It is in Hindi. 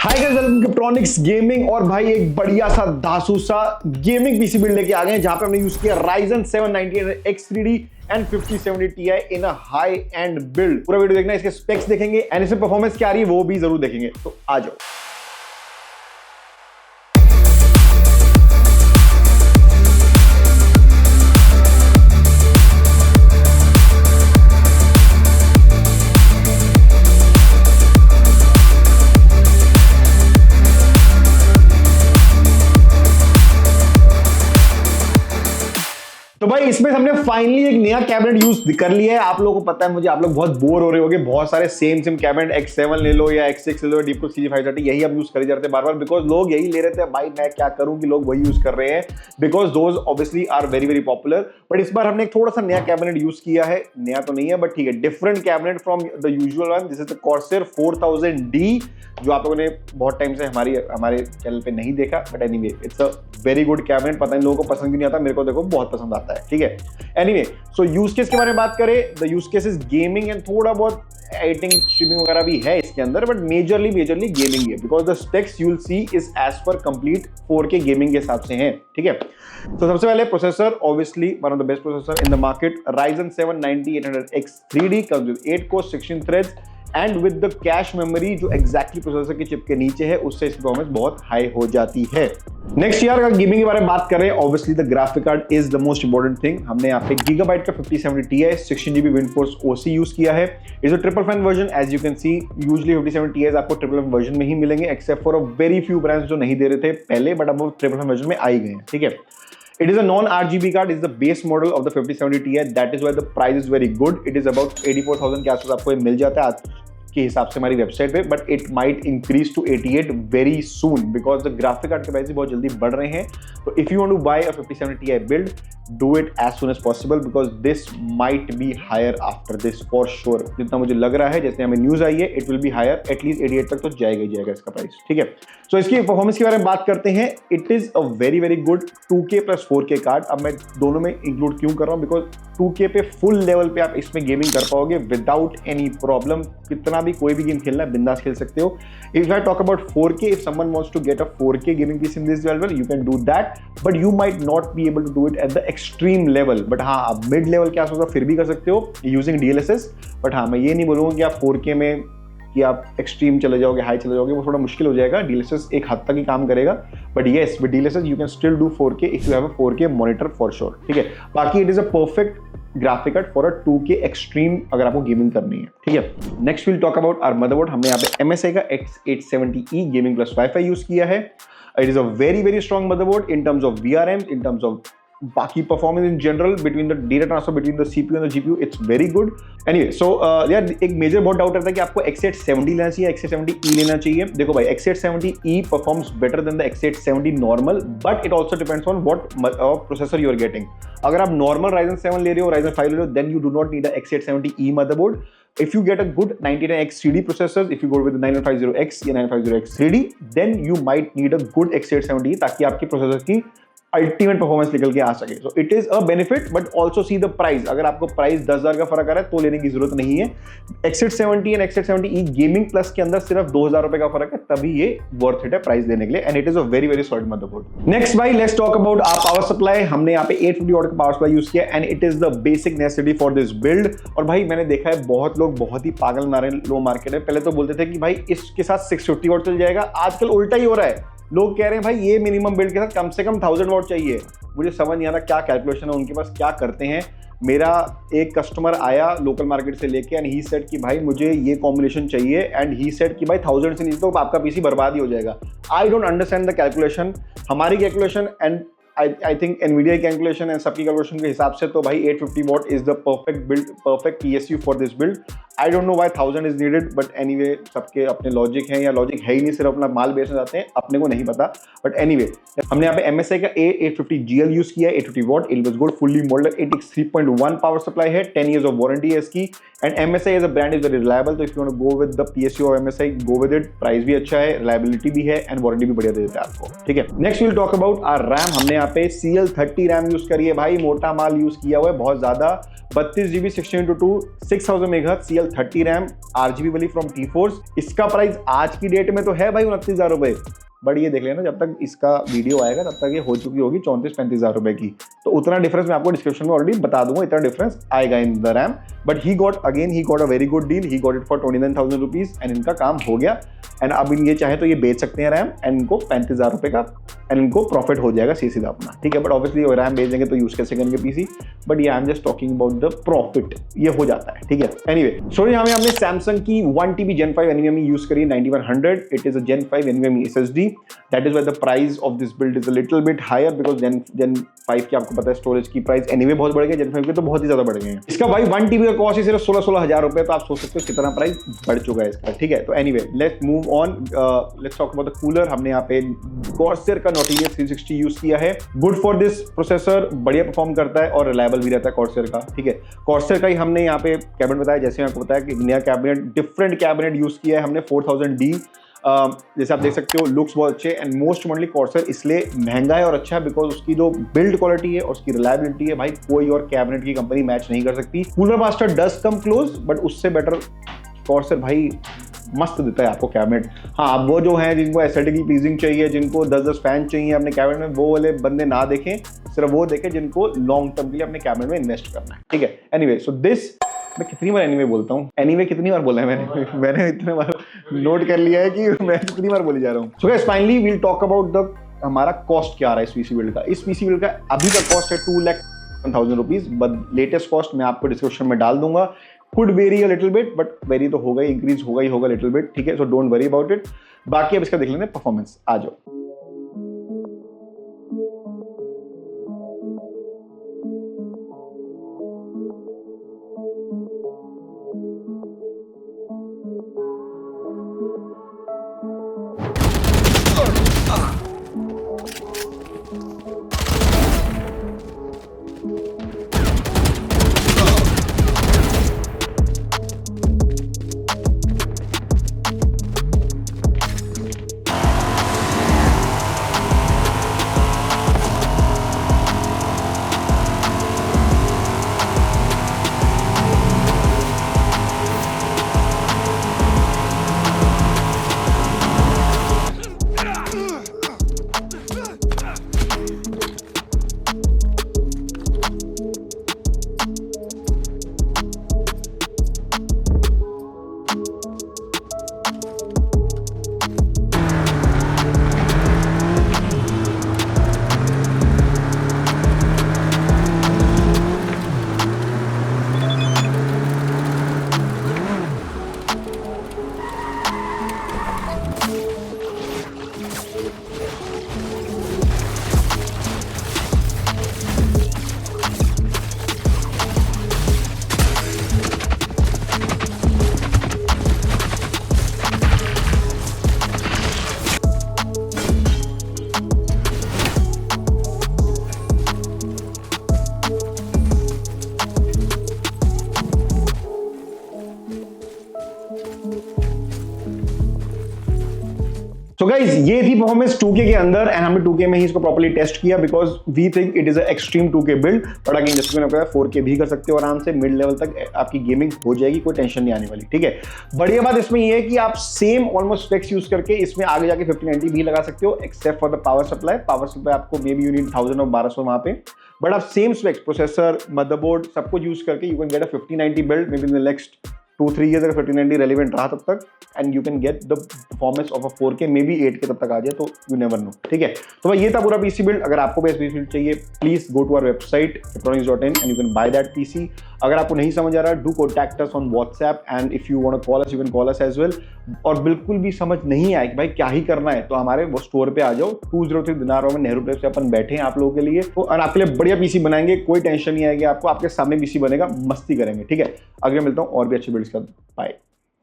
Hi guys, welcome to Giftronics gaming. और भाई एक बढ़िया सा धांसू सा गेमिंग पीसी बिल्ड लेके आ गए हैं जहां पे हमने यूज किया Ryzen 7 9800X 3D and 5070 Ti in a high and build. पूरा वीडियो देखना, इसके स्पेक्स देखेंगे एंड इसमें परफॉर्मेंस क्या आ रही है वो भी जरूर देखेंगे। तो आ जाओ। तो भाई इसमें हमने फाइनली एक नया कैबिनेट यूज कर लिया है। आप लोगों को पता है, मुझे आप लोग बहुत बोर हो रहे होंगे, बहुत सारे सेम कैबिनेट X7 ले लो या X6 ले लो, डीपको CG530 यही अब यूज करी जाते हैं बार बार, बिकॉज लोग यही ले रहे थे। भाई मैं क्या करूं कि लोग वही यूज कर रहे हैं, because those obviously are very very popular. But इस बार हमने एक थोड़ा सा नया कैबिनेट यूज किया है। नया तो नहीं है बट ठीक है, different cabinet from the usual one. This is the Corsair 4000D, जो आप लोगों ने बहुत टाइम से हमारे चैनल पे नहीं देखा, but anyway it's a very good cabinet. पता नहीं लोगों को पसंद क्यों नहीं आता, मेरे को देखो बहुत पसंद आता है। ठीक है, एनीवे सो यूज केस के बारे में बात करें, the use case is gaming and थोड़ा बहुत एडिटिंग स्ट्रीमिंग वगैरह भी है इसके अंदर, बट मेजरली गेमिंग है, because the specs you will see is as पर कंप्लीट 4K गेमिंग के हिसाब से है। ठीक है, तो सबसे पहले processor, obviously one of the best processor in the market, Ryzen 7 9800X 3D comes with 8 core 16 threads and with the cache memory जो एग्जैक्टली प्रोसेसर की चिप के नीचे है, उससे इसकी परफॉर्मेंस बहुत हाई हो जाती है। नेक्स्ट यार, अगर गेमिंग के बारे में बात कर रहे हैं, obviously the graphic card is the most important thing. हमने यहाँ पे गीगाबाइट का 5070 Ti 16GB विंडफोर्स OC यूज किया है। It's a triple fan version, as you can see. Usually 5070 Ti आपको ट्रिपल फैन वर्जन में ही मिलेंगे, except for a very few brands जो नहीं दे रहे थे पहले, बट अब वो ट्रिपल फैन वर्जन में आ ही गए हैं। ठीक है, it is a non-RGB card, is the base model of the 5070 Ti, that is why the price is very good. It is about 84,000 के आसपास आपको ये मिल जाता है आज के हिसाब से हमारी वेबसाइट पे, but it might increase to 88 very soon, because the graphic card के प्राइस बहुत जल्दी बढ़ रहे हैं। तो if you want to buy a 5070 Ti build, do it as soon as possible because this might be higher after this for sure। जितना मुझे लग रहा है, जैसे हमें न्यूज आई है, it will be higher, at least 88 तक तो जाएगा ही जाएगा इसका प्राइस। ठीक है, सो इसकी परफॉर्मेंस के बारे में बात करते हैं। It is a very very good 2K plus 4K card. अब मैं दोनों में इंक्लूड क्यों कर रहा हूँ, बिकॉज 2K पे फुल लेवल पे आप इसमें गेमिंग कर पाओगे विदाउट एनी प्रॉब्लम। कितना भी कोई भी गेम खेलना है, बिंदास खेल सकते हो। If I talk about 4K, if someone wants to get a 4K gaming PC in this level, you can do that, but you might not be able to do it at the extreme level. But हाँ, आप मिड लेवल के आसपास फिर भी कर सकते हो यूजिंग DLSS। बट हाँ, मैं ये नहीं बोलूंगा कि आप 4K में कि आप एक्सट्रीम चले जाओगे, हाई चले जाओगे, वो थोड़ा मुश्किल हो जाएगा। DLSS एक हद तक ही काम करेगा, but yes with DLSS you can still do 4K if you have a 4K monitor for sure. ठीक है, बाकी it is a perfect graphic card for a 2K extreme अगर आपको गेमिंग करनी है। ठीक है, next will talk about our motherboard. हमने यहाँ पे MSI का X870E gaming plus wifi use किया है। It is a very very strong motherboard in terms of VRM, in terms of बाकी performance in general, between the data transfer between the CPU and the GPU, it's very good. Anyway so यार, एक मेजर बहुत डाउट रहता है कि आपको X870 लेना चाहिए, X870E लेना चाहिए। देखो भाई, X870E performs better than the X870 normal, but it also depends on what processor you are getting. अगर आप नॉर्मल Ryzen 7 ले रहे हो, Ryzen 5 ले रहे हो, then you do not need a X870E motherboard. If you get a good 99X 3D processors, if you go with the 9950X या 9950X 3D, then you might need a good X870 ताकि आपकी प्रोसेसर की अल्टीमेट परफॉर्मेंस निकल के आ सके। So it is a benefit, but also see the price. अगर आपको प्राइस 10,000 का फर्क आ रहा है तो लेने की जरूरत नहीं है। X870 and X870E gaming plus के अंदर सिर्फ 2,000 रुपए का फर्क है, तभी ये वर्थ इट है प्राइस देने के लिए, and it is a very very solid motherboard. Next भाई, let's talk about our power supply. हमने यहाँ पे 850 वाट का पावर सप्लाई यूज किया, and it is the basic necessity for this build. और भाई मैंने देखा है बहुत लोग बहुत ही पागल बना रहे हैं लो मार्केट में। पहले तो बोलते थे कि भाई इसके साथ 650 वाट चल जाएगा, आजकल उल्टा ही हो रहा है। लोग कह रहे हैं भाई ये मिनिमम बिल्ड के साथ कम से कम 1000 वाट चाहिए। मुझे समझ नहीं आ रहा क्या कैलकुलेशन है उनके पास, क्या करते हैं। मेरा एक कस्टमर आया लोकल मार्केट से लेके, एंड ही सेड कि भाई मुझे ये कॉम्बिनेशन चाहिए, एंड ही सेड कि भाई 1000 से नीचे तो आपका पीसी बर्बाद ही हो जाएगा। I don't understand the calculation. हमारी calculation and I think Nvidia calculation and सबकी कैलकुलेशन के हिसाब से तो भाई 850 watt is the perfect build, perfect PSU for this build. I don't know why 1000 is needed, but anyway सबके अपने लॉजिक हैं, या लॉजिक है ही नहीं, सिर्फ अपना माल बेचना चाहते हैं, अपने को नहीं पता। बट एनीवे, हमने यहाँ पे MSI का A850GL यूज किया है, 850 watt, it was good, fully moulded, 8x3.1 power supply है, 10 years ऑफ वारंटी है इसकी, and MSI as a brand is very reliable. तो if you want to go with the PSU of MSI, go with it. Price भी अच्छा है, रिलायबिलिटी भी है, एंड वारंटी भी बढ़िया दे देता है आपको। ठीक है, next will talk about our RAM. हमने यहाँ पे CL30 रैम यूज करी है भाई, मोटा माल यूज किया हुआ है बहुत ज्यादा, 32GB 16x2 6000 MHz CL30 RAM RGB वाली फ्रॉम T-Force। इसका प्राइस आज की डेट में तो है भाई 29,000 रुपए, बट ये देख लेना जब तक इसका वीडियो आएगा तब तक ये हो चुकी होगी 34-35,000 रुपए की। तो उतना डिफरेंस मैं आपको डिस्क्रिप्शन में ऑलरेडी बता दूंगा, इतना डिफरेंस आएगा in the RAM. But he got a very good deal, he got it for 29,000 rupees and इनका काम हो गया। एंड अब ये चाहे तो ये बेच सकते हैं रैम एंड इनको 35,000 रुपए का एंड इनको प्रॉफिट हो जाएगा सीधा अपना, ठीक है। बट ऑब्वियसली रैम बेच देंगे तो यूज कैसे करेंगे पीसी, बट ये I am just talking about the profit, ये हो जाता है, ठीक है। एनीवे सो यहाँ में हमने सैमसंग की 1TB Gen 5 NVMe यूज करी 9100। It is a Gen 5 NVMe SSD, that is why the price of this build is a little bit higher because Gen 5 की आपको पता है स्टोरेज की प्राइस एनीवे बहुत बढ़ गई, Gen 5 के तो बहुत ही ज्यादा बढ़ गए हैं। इसका भाई 1TB का कॉस्ट है सिर्फ 16 हजार रुपए, तो आप सोच सकते हो कितना प्राइस बढ़ चुका है इसका, ठीक है। तो anyway let's move on, let's talk about the cooler. हमने यहाँ पे Corsair का Nautilus 360 यूज किया है, गुड फॉर दिस प्रोसेसर, बढ़िया परफॉर्म करता है और रिलायबल भी रहता है Corsair का, ठीक है। Corsair का ही हमने यहाँ पे कैबिनेट बताया, जैसे मैं आपको बताया कि नया कैबिनेट, डिफरेंट कैबिनेट यूज किया है हमने 4000D। जैसे आप देख सकते हो लुक्स बहुत अच्छे एंड मोस्ट इम्पोर्टेंटली Corsair इसलिए महंगा है और अच्छा है बिकॉज उसकी जो बिल्ड क्वालिटी है और उसकी रिलायबिलिटी है भाई कोई और कैबिनेट की कंपनी मैच नहीं कर सकती। Cooler master does come close, but उससे बेटर Corsair भाई मस्त देता है आपको कैबिनेट। हाँ, अब वो जो है जिनको एस्थेटिकली प्लीजिंग चाहिए, जिनको 10-10 फैन चाहिए अपने कैबिनेट में, वो वाले बंदे ना देखें, सिर्फ वो देखें जिनको लॉन्ग टर्म के लिए अपने कैबिनेट में इन्वेस्ट करना है, ठीक है। एनीवे सो दिस, मैं कितनी बार एनीवे बोलता हूँ, एनीवे कितनी बार बोला है मैंने इतने बार नोट कर लिया है कि मैं कितनी बार बोली जा रहा हूँ। So guys finally we will talk about the हमारा कॉस्ट क्या आ रहा है इस पीसी बिल्ड का। इस पीसी बिल्ड का अभी का कॉस्ट है 2,01,000 रुपीज, बट लेटेस्ट कॉस्ट मैं आपको डिस्क्रिप्शन में डाल दूंगा। Could very a little bit, but very तो होगा, इंक्रीज होगा ही होगा लिटिल बिट, ठीक है। So don't worry about it. बाकी अब इसका देख लेंगे परफॉर्मेंस, आ जाओ। सो गाइज ये थी परफॉर्मेंस 2K के अंदर एंड हमने 2K में ही इसको प्रॉपर्ली टेस्ट किया because we think it is extreme 2K build. But again जैसे मैंने बताया 4K भी कर सकते हो आराम से, मिड लेवल तक आपकी गेमिंग हो जाएगी, कोई टेंशन नहीं आने वाली, ठीक है। बढ़िया बात इसमें ये है कि आप सेम ऑलमोस्ट स्पेक्स यूज करके इसमें आगे जाके 1590 भी लगा सकते हो, except for the power supply. Power supply आपको मे बी यू नीड 1000 और 1200 वहां पे, बट आप सेम स्पेक्स, प्रोसेसर, मदरबोर्ड सब कुछ यूज करके you can get a 1590 build may be in the next 2-3 years अगर 1590 रेलिवेंट रहा तब तक, and you can get the performance of a 4K, may be 8K तब तक आ जाए, तो यू नेवर नो, ठीक है। तो भाई ये था पूरा पीसी बिल्ड। अगर आपको भी पीसी बिल्ड चाहिए please go to our website electronics.in and you can buy that PC. अगर आपको नहीं समझ आ रहा, do contact us on WhatsApp and if you want to call us you can call us as well. और बिल्कुल भी समझ नहीं आए कि भाई क्या ही करना है तो हमारे वो स्टोर पे आ जाओ, 203 दिनार में नेहरू प्लेस पे अपन बैठे हैं आप लोगों के लिए, तो और आपके लिए बढ़िया पीसी बनाएंगे, कोई टेंशन नहीं आएगी आपको, आपके सामने पीसी बनेगा, मस्ती करेंगे, ठीक है। अगले मिलता हूँ और भी अच्छे बिल्ड्स के साथ, बाय।